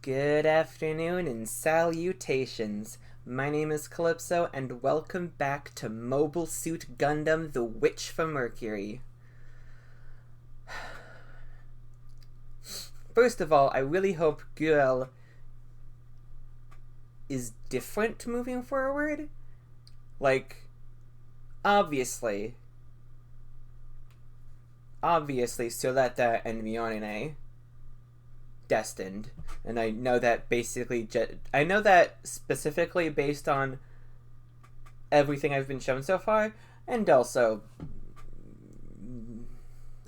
Good afternoon and salutations. My name is Calypso and welcome back to Mobile Suit Gundam The Witch from Mercury. First of all, I really hope Guel is different moving forward. Like, obviously, Soletta and Miorine destined, and I know that I know that specifically based on everything I've been shown so far, and also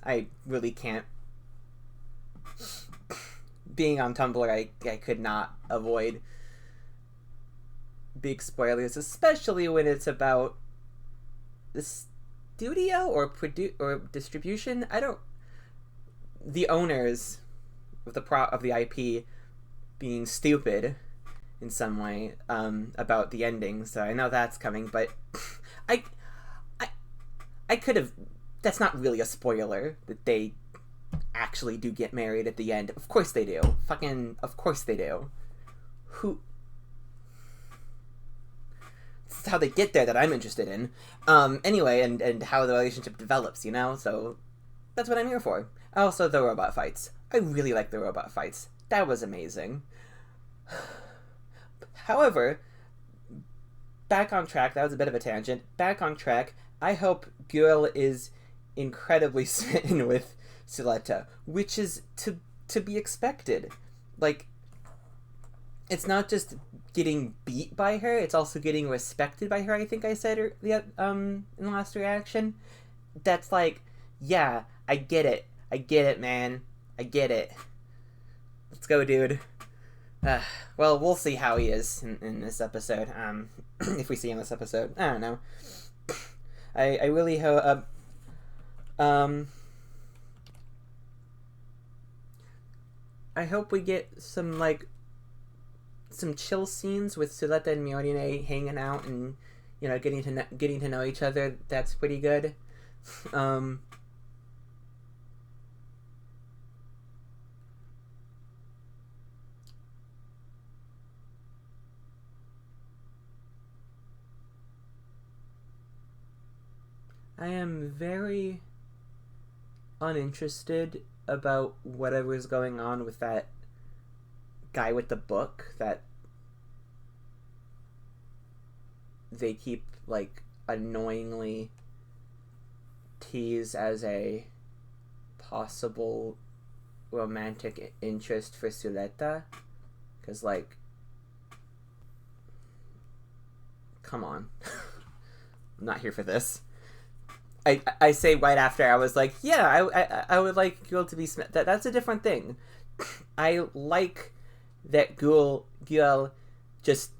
I really can't. Being on Tumblr, I could not avoid big spoilers, especially when it's about the studio or distribution. The owners of the IP being stupid in some way about the ending. So I know that's coming, but I could have. That's not really a spoiler that they actually do get married at the end. Of course they do. Of course they do. This is how they get there that I'm interested in. Anyway, and how the relationship develops, you know? So that's what I'm here for. Also, the robot fights. I really like the robot fights. That was amazing. However, back on track. That was a bit of a tangent. Back on track. I hope Guel is incredibly smitten with Soletta, which is to be expected. Like, it's not just getting beat by her, it's also getting respected by her, I think I said in the last reaction. That's like, yeah, I get it, man. I get it. Let's go, dude. Well, we'll see how he is in this episode. If we see him in this episode. I don't know. I really hope... I hope we get some chill scenes with Soletta and Miorine hanging out and, you know, getting to know each other. That's pretty good. I am very uninterested about whatever's going on with that guy with the book that they keep, like, annoyingly tease as a possible romantic interest for Soletta. Because, like, come on. I'm not here for this. I say right after I was like, yeah, I would like Guel to be Smith. That's a different thing. I like that Guel just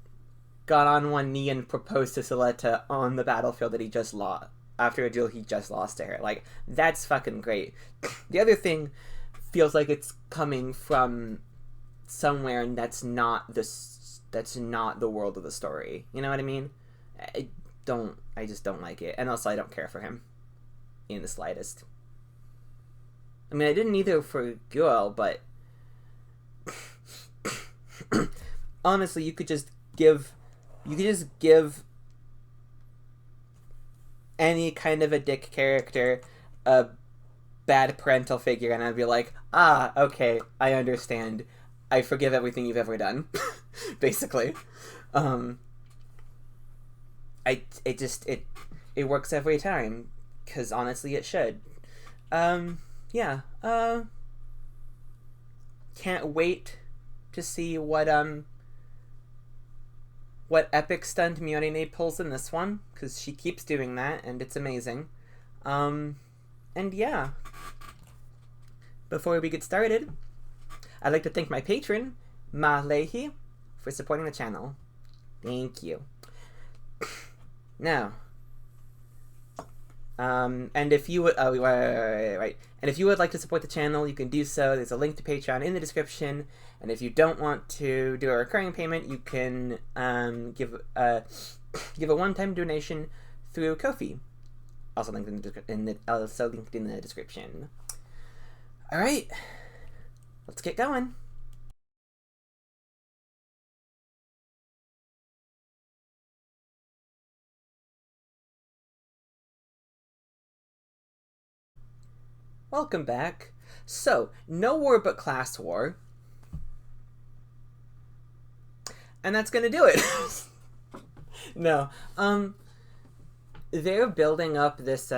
got on one knee and proposed to Soletta on the battlefield that he just lost after a duel he just lost to her. Like, that's fucking great. The other thing feels like it's coming from somewhere, and that's not the world of the story. You know what I mean? I just don't like it, and also I don't care for him in the slightest. I mean, I didn't either for Guel, but honestly, you could just give any kind of a dick character a bad parental figure, and I'd be like, ah, okay, I understand. I forgive everything you've ever done. Basically. It works every time, because honestly it should. Yeah. Can't wait to see what epic stunt Miorine pulls in this one, because she keeps doing that, and it's amazing. And yeah. Before we get started, I'd like to thank my patron, Ma Leahy, for supporting the channel. Thank you. Now, and if you would, right, and if you would like to support the channel, you can do so. There's a link to Patreon in the description, and if you don't want to do a recurring payment, you can give a one-time donation through Ko-fi, also linked in the description. All right, let's get going. Welcome back. So, no war but class war. And that's gonna do it. No. They're building up this,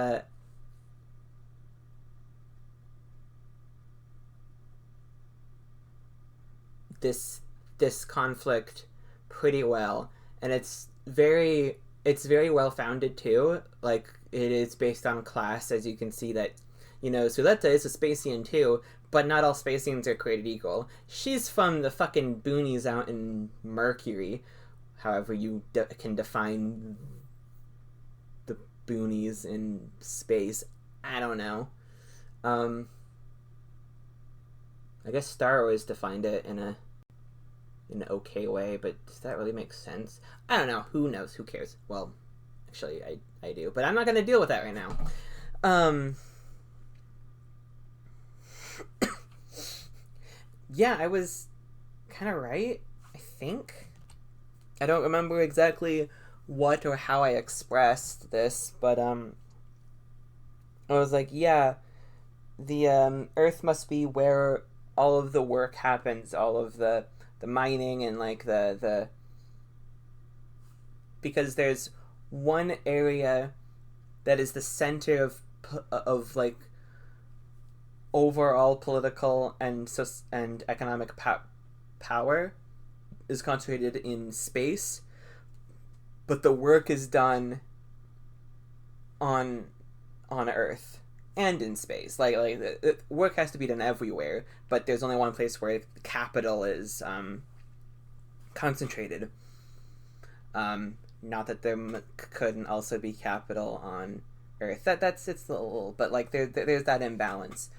this conflict pretty well. And it's very well founded too. Like, it is based on class, as you can see that, Suletta is a Spacian too, but not all Spacians are created equal. She's from the fucking boonies out in Mercury, however you can define the boonies in space. I don't know. I guess Star Wars defined it in an okay way, but does that really make sense? I don't know. Who knows? Who cares? Well, actually, I do, but I'm not going to deal with that right now. Yeah, I was kind of right, I think. I don't remember exactly what or how I expressed this, but I was like, yeah, the Earth must be where all of the work happens, all of the mining and like the because there's one area that is the center of like overall political and economic power is concentrated in space, but the work is done on Earth and in space. Like the work has to be done everywhere, but there's only one place where capital is concentrated. Not that there couldn't also be capital on Earth. It's a little, but like there's that imbalance.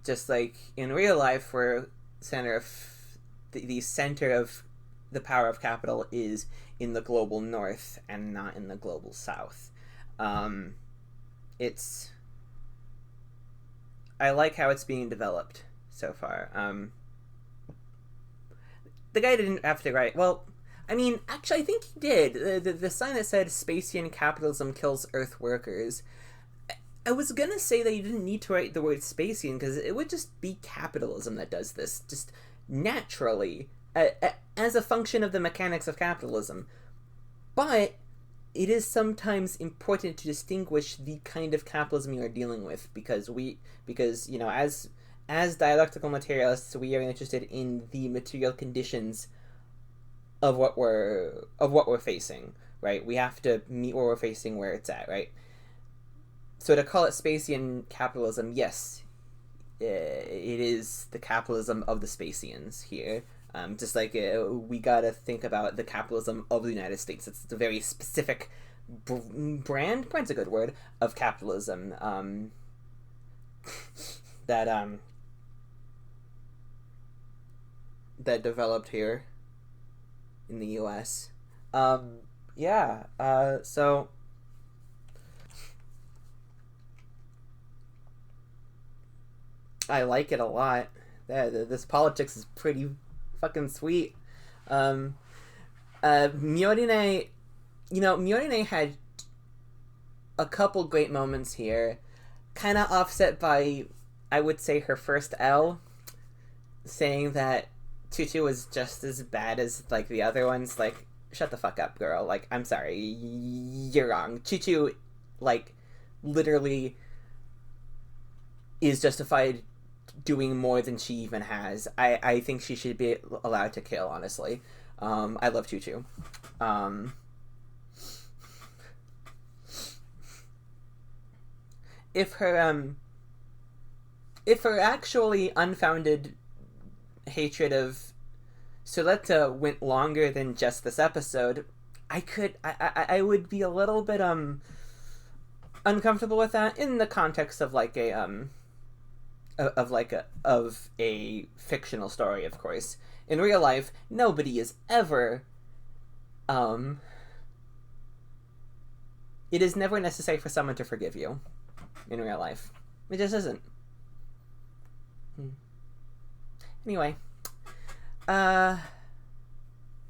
Just like in real life, where center of the center of the power of capital is in the global north and not in the global south. I like how it's being developed so far. The guy didn't have to write. Well, I mean, actually, I think he did. The sign that said "Spacian capitalism kills Earth workers." I was gonna say that you didn't need to write the word Spacian because it would just be capitalism that does this, just naturally, as a function of the mechanics of capitalism. But it is sometimes important to distinguish the kind of capitalism you are dealing with, because as dialectical materialists, we are interested in the material conditions of what we're facing, right? We have to meet what we're facing where it's at, right? So to call it Spacian capitalism, yes, it is the capitalism of the Spacians here. Just like we gotta think about the capitalism of the United States. It's a very specific brand's a good word, of capitalism that developed here in the U.S. So I like it a lot. This politics is pretty fucking sweet. Miorine, Miorine had a couple great moments here, kind of offset by, I would say, her first L, saying that Chuchu was just as bad as like the other ones. Like, shut the fuck up, girl. Like, I'm sorry, you're wrong. Chuchu, like, literally is justified doing more than she even has. I think she should be allowed to kill, honestly. I love Chuchu. If her actually unfounded hatred of Suletta went longer than just this episode, I would be a little bit uncomfortable with that in the context of like a fictional story, of course. In real life, nobody is ever it is never necessary for someone to forgive you in real life. It just isn't. Anyway, but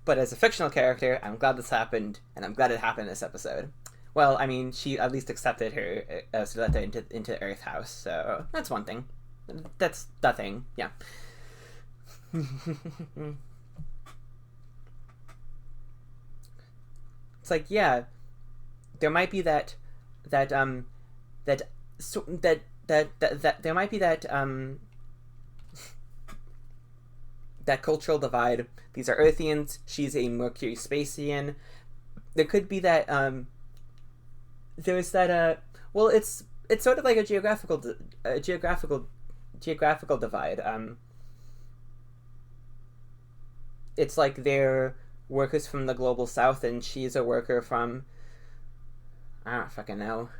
as a fictional character, I'm glad this happened, and I'm glad it happened in this episode. Well, I mean, she at least accepted her Suletta into Earth House, so that's one thing. That's the thing, yeah. It's like, yeah, there might be that that so, that there might be that cultural divide. These are Earthians. She's a Mercury Spacian. There could be that there's that well, it's sort of like a geographical divide. It's like they're workers from the global south, and she's a worker from, I don't fucking know.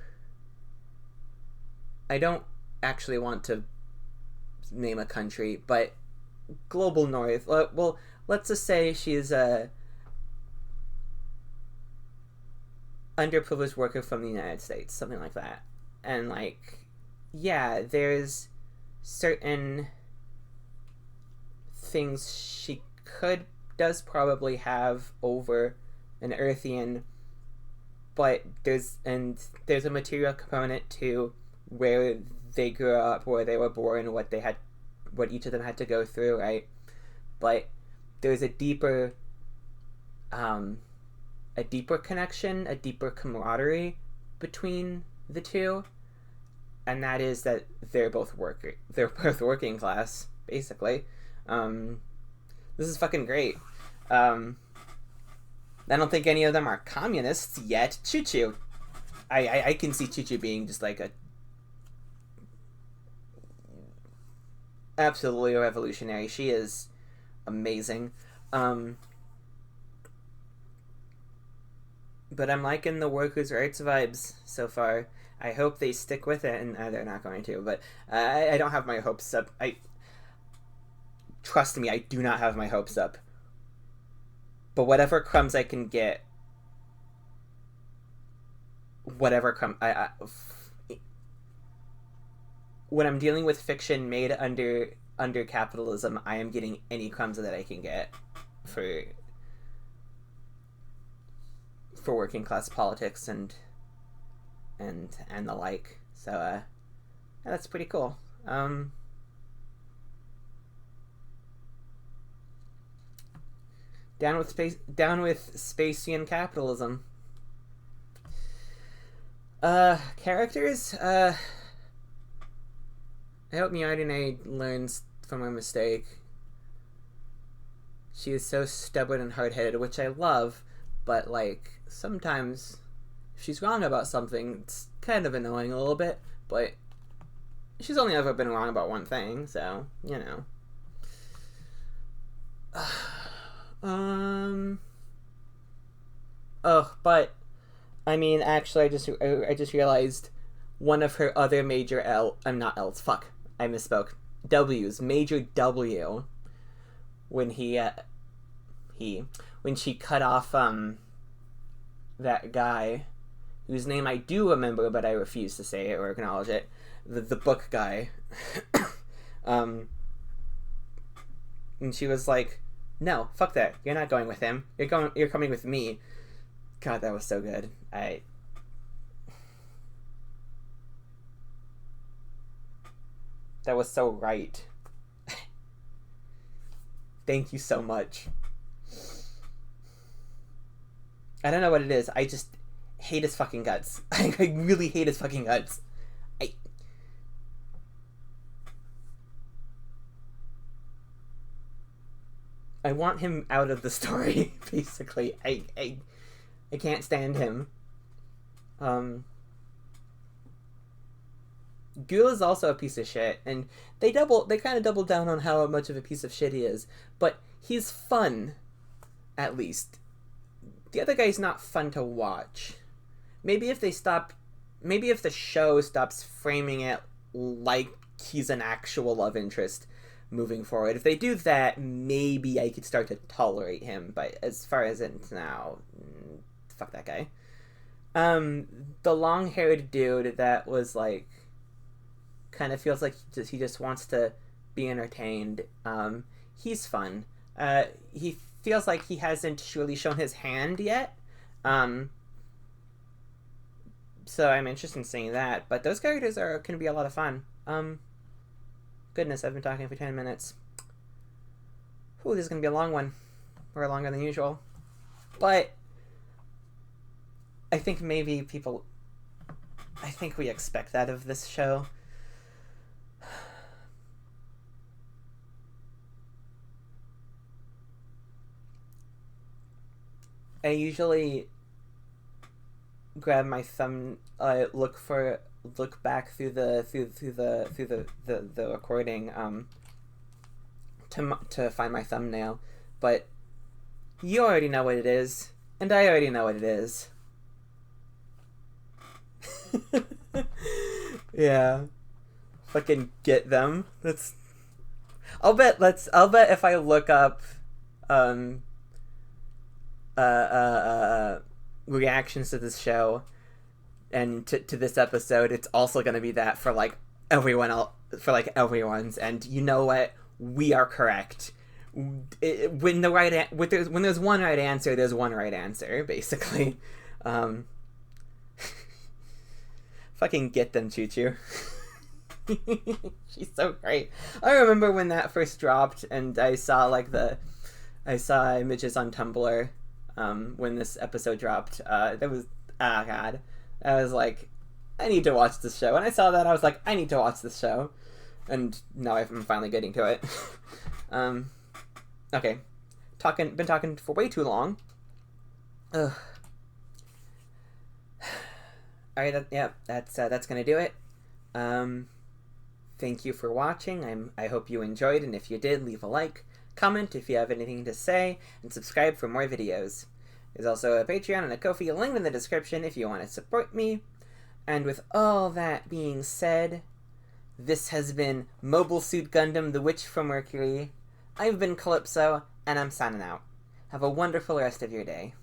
I don't actually want to name a country, but global north. Well, let's just say she's a underprivileged worker from the United States, something like that. And like, yeah, there's certain things she does probably have over an Earthian, but there's a material component to where they grew up, where they were born, what each of them had to go through, right? But there's a deeper connection, a deeper camaraderie between the two, and that is that they're both working class, basically. This is fucking great. I don't think any of them are communists yet. Chuchu. I can see Chuchu being just like a absolutely revolutionary. She is amazing. But I'm liking the workers' rights vibes so far. I hope they stick with it, and they're not going to. But I don't have my hopes up. Trust me, I do not have my hopes up. But whatever crumbs I can get, when I'm dealing with fiction made under capitalism, I am getting any crumbs that I can get for working class politics and the like. So yeah, that's pretty cool. Down with Spacian capitalism. Characters. I hope Miyadine learns from her mistake. She is so stubborn and hard-headed, which I love, but like sometimes if she's wrong about something, it's kind of annoying a little bit. But she's only ever been wrong about one thing, so you know. Oh, but I mean, actually, I just realized one of her other major not L's. Fuck, I misspoke. W's, Major W. When when she cut off that guy, whose name I do remember, but I refuse to say it or acknowledge it. The book guy. And she was like, no, fuck that. You're not going with him. You're coming with me. God, that was so good. That was so right. Thank you so much. I don't know what it is. I just hate his fucking guts. I really hate his fucking guts. I want him out of the story, basically. I can't stand him. Ghoul is also a piece of shit, and they kind of double down on how much of a piece of shit he is, but he's fun, at least. The other guy's not fun to watch. Maybe if the show stops framing it like he's an actual love interest moving forward. If they do that, maybe I could start to tolerate him, but as far as it's now, fuck that guy. The long-haired dude that was like, kind of feels like he just wants to be entertained. He's fun. He feels like he hasn't really shown his hand yet. So I'm interested in seeing that. But those characters are going to be a lot of fun. Goodness, I've been talking for 10 minutes. Ooh, this is going to be a long one. Or longer than usual. But I think maybe people... I think we expect that of this show. I usually grab my thumb, look back through the recording, to find my thumbnail, but you already know what it is, and I already know what it is. Yeah, fucking get them. I'll bet if I look up, reactions to this show and to this episode, it's also going to be that for like everyone else, for like everyone's. And you know what, we are correct. When there's one right answer, there's one right answer, basically. Fucking get them, chuchu. She's so great. I remember when that first dropped and I saw images on Tumblr when this episode dropped. That was, god. I was like, I need to watch this show. And I saw that, I was like, I need to watch this show. And now I'm finally getting to it. Okay. Been talking for way too long. Ugh. Alright, that's gonna do it. Thank you for watching. I hope you enjoyed, and if you did, leave a like, comment if you have anything to say, and subscribe for more videos. There's also a Patreon and a Ko-fi link in the description if you want to support me. And with all that being said, this has been Mobile Suit Gundam, the Witch from Mercury. I've been Calypso, and I'm signing out. Have a wonderful rest of your day.